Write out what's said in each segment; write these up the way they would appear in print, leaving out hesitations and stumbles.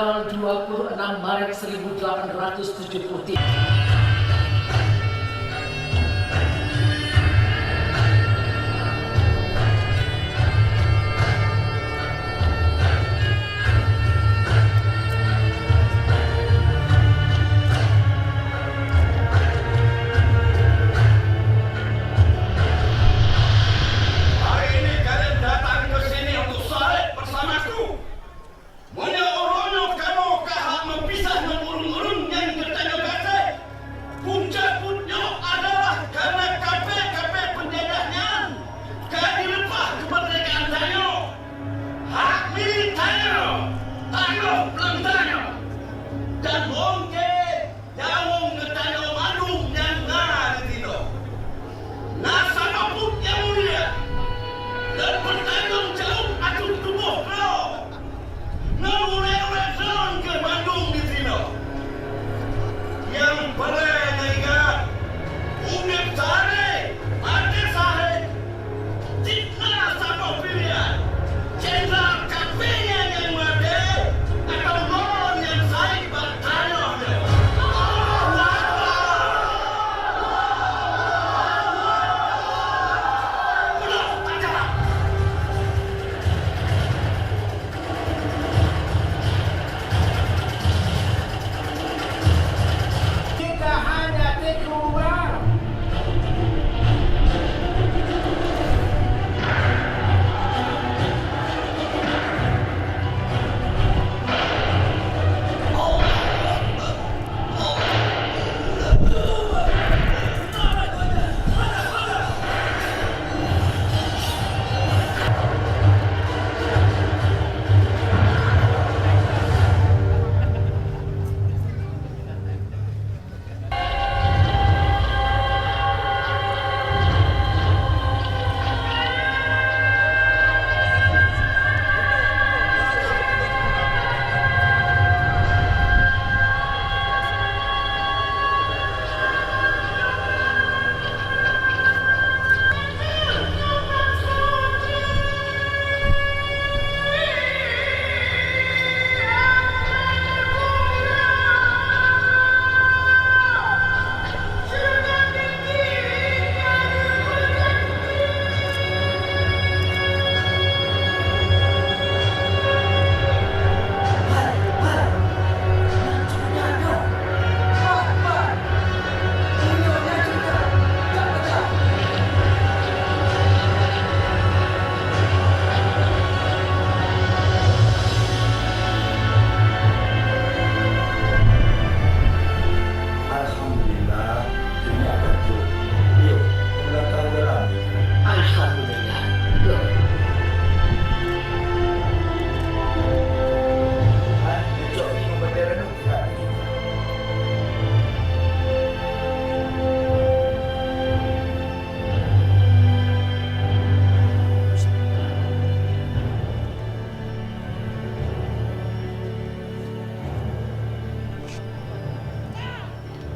tanggal 26 Maret 1873.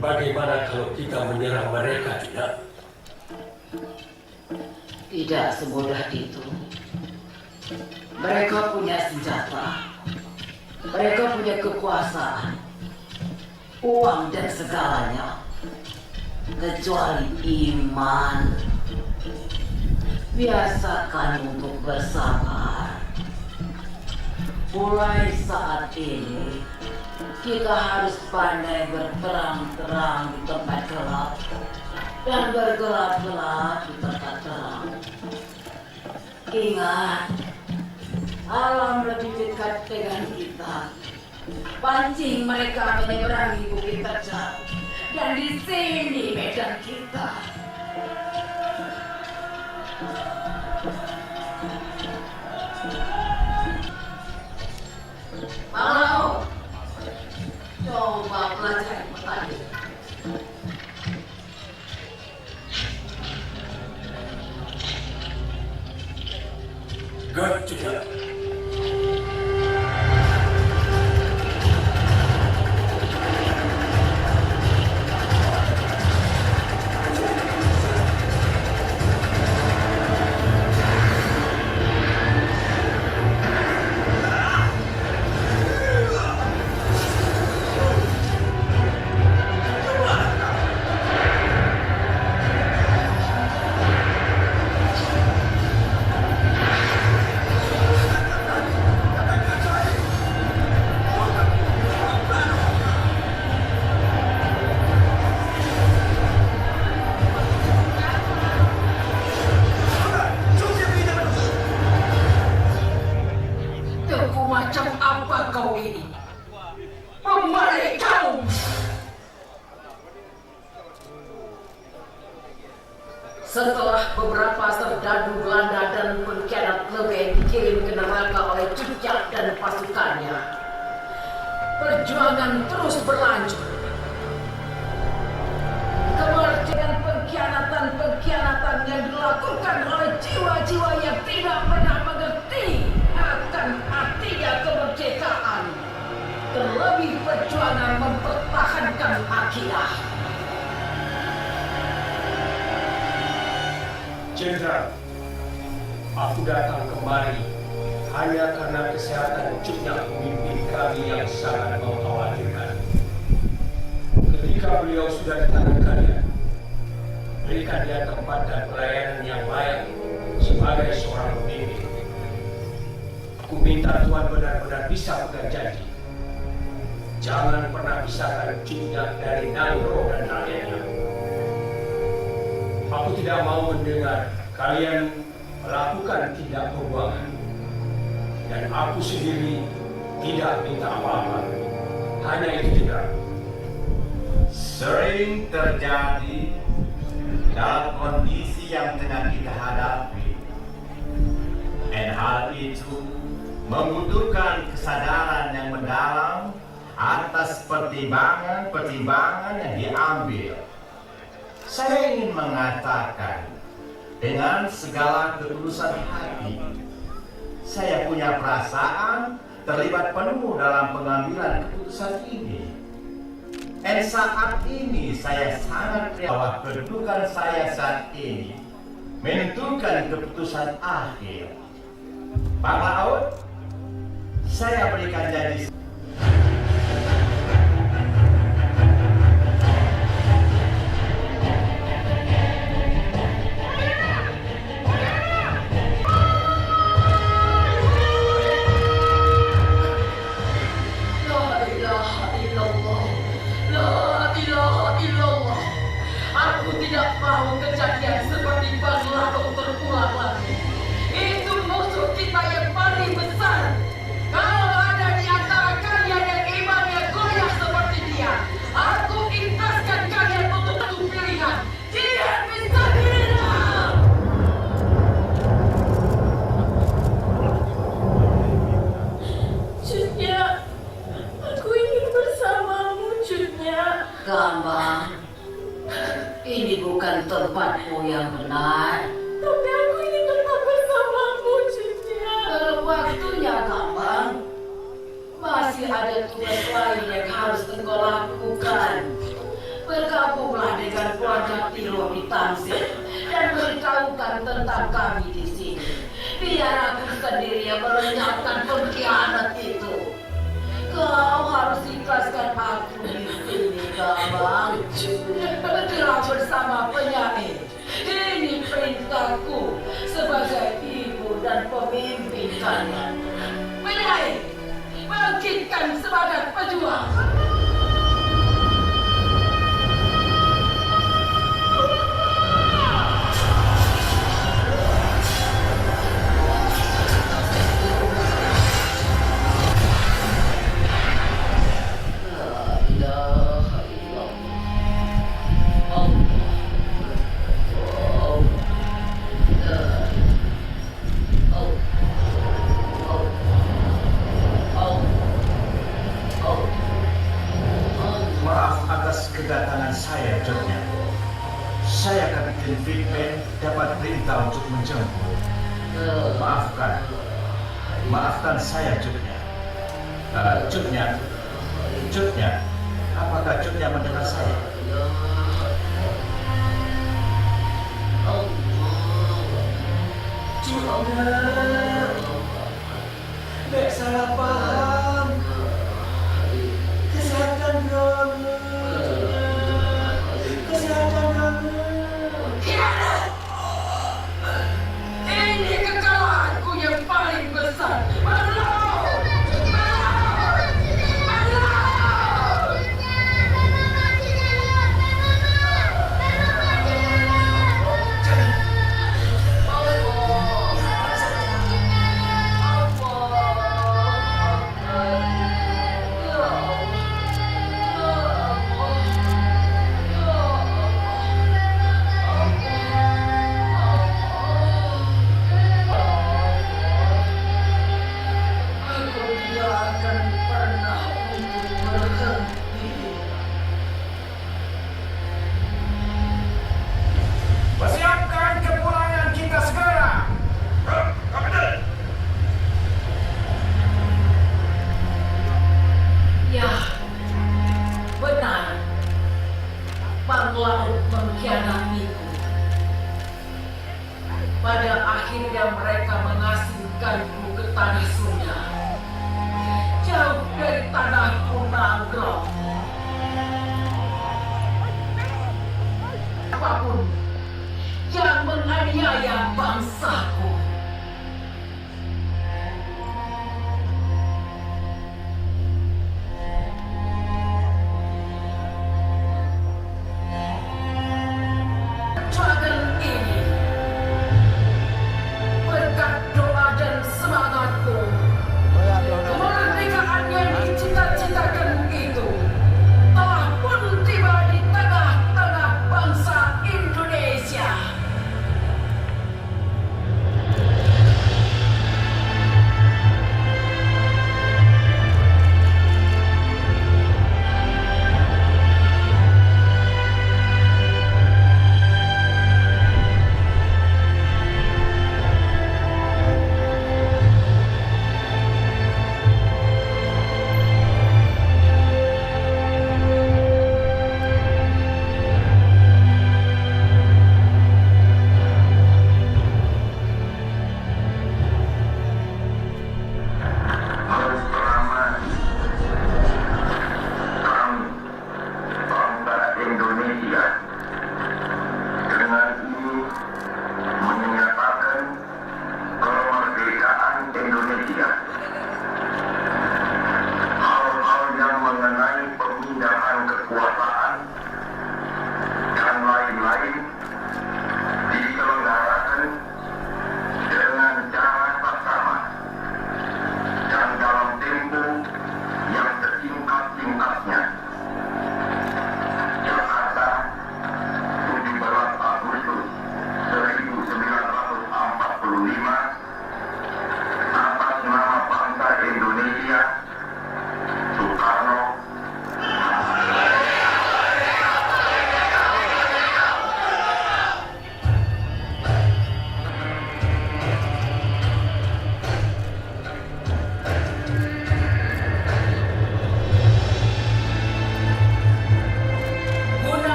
Bagaimana kalau kita menyerang mereka, tidak? Tidak semudah itu. Mereka punya senjata. Mereka punya kekuasaan. Uang dan segalanya. Kecuali iman. Biasakan untuk bersabar. Mulai saat ini, kita harus pandai berterang-terang di tempat gelap dan bergelap-gelap di tempat terang. Ingat, alam lebih dekat dengan kita. Pancing mereka menyeberangi bukit terjal, dan di sini medan kita. Mau? Coba pelajari petani. Gotcha. Macam apa kau ini? Pembalik kaum! Setelah beberapa serdadu Belanda dan pengkhianat lebih dikirim ke neraka oleh Cutyak dan pasukannya, perjuangan terus berlanjut. Kemerdekaan pengkhianatan yang dilakukan oleh jiwa-jiwa yang tidak pernah mengerti akan artinya kemerdekaan. Terlebih perjuangan mempertahankan akidah. Jenderal, aku datang kemari hanya karena kesehatan Cutyak pemimpin kami yang sangat mengkhawatirkan. Ketika beliau sudah di tangan kalian, berikan dia tempat dan pelayanan yang layak sebagai seorang pemimpin. Aku minta Tuhan benar-benar bisa pegang janji. Jangan pernah pisahkan Cutyak dari Nangro dan rakyatnya. Aku tidak mau mendengar kalian melakukan tindak pembuangan. Dan aku sendiri tidak minta apa-apa. Hanya itu juga. Sering terjadi dalam kondisi yang tengah kita hadapi. Dan hal itu membutuhkan kesadaran yang mendalam atas pertimbangan-pertimbangan yang diambil. Saya ingin mengatakan dengan segala ketulusan hati, saya punya perasaan terlibat penuh dalam pengambilan keputusan ini. Dan saat ini saya sangat bahwa kedudukan saya saat ini menentukan keputusan akhir. Pak Laut, saya berikan janji. Aku tidak mau kejadian seperti Bangladesh terulang lagi. Itu musuh kita yang paling besar. Kalau ada di antara kalian yang imannya goyah seperti dia, aku ikhlaskan kalian untuk satu pilihan. Dia bisa hilang. Cutnya, aku ingin bersamamu, Cutnya. Gampang. Ini bukan tempatmu yang benar. Tapi aku ingin tetap bersamamu, Cutnya. Waktunya, Gampang. Masih ada tugas lain yang harus engkau lakukan. Bergabunglah dengan keluarga Tiro di Tamsil dan beritahukan tentang kami di sini. Biar aku sendiri yang melenyapkan pengkhianat itu. Kau harus ikhlaskan aku di sini, Gampang. Bergerak bersama penyair. Ini perintahku sebagai ibu dan pemimpin kalian. Penyair, bangkitkan semangat pejuang. Kedatangan saya, Cutnya. Saya Kapten Fitman dapat perintah untuk menjemput. Maafkan saya, Cutnya. Cutnya, apakah Cutnya mendengar saya? Cutnya, Nek salah paham. Kesehatan kamu. Ini kekalahanku yang paling besar. tanah Sunda, jauh dari tanahku Nanggro. Apapun yang menganiaya bangsaku, dragon ini berkat doa dan semangatku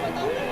Thank you.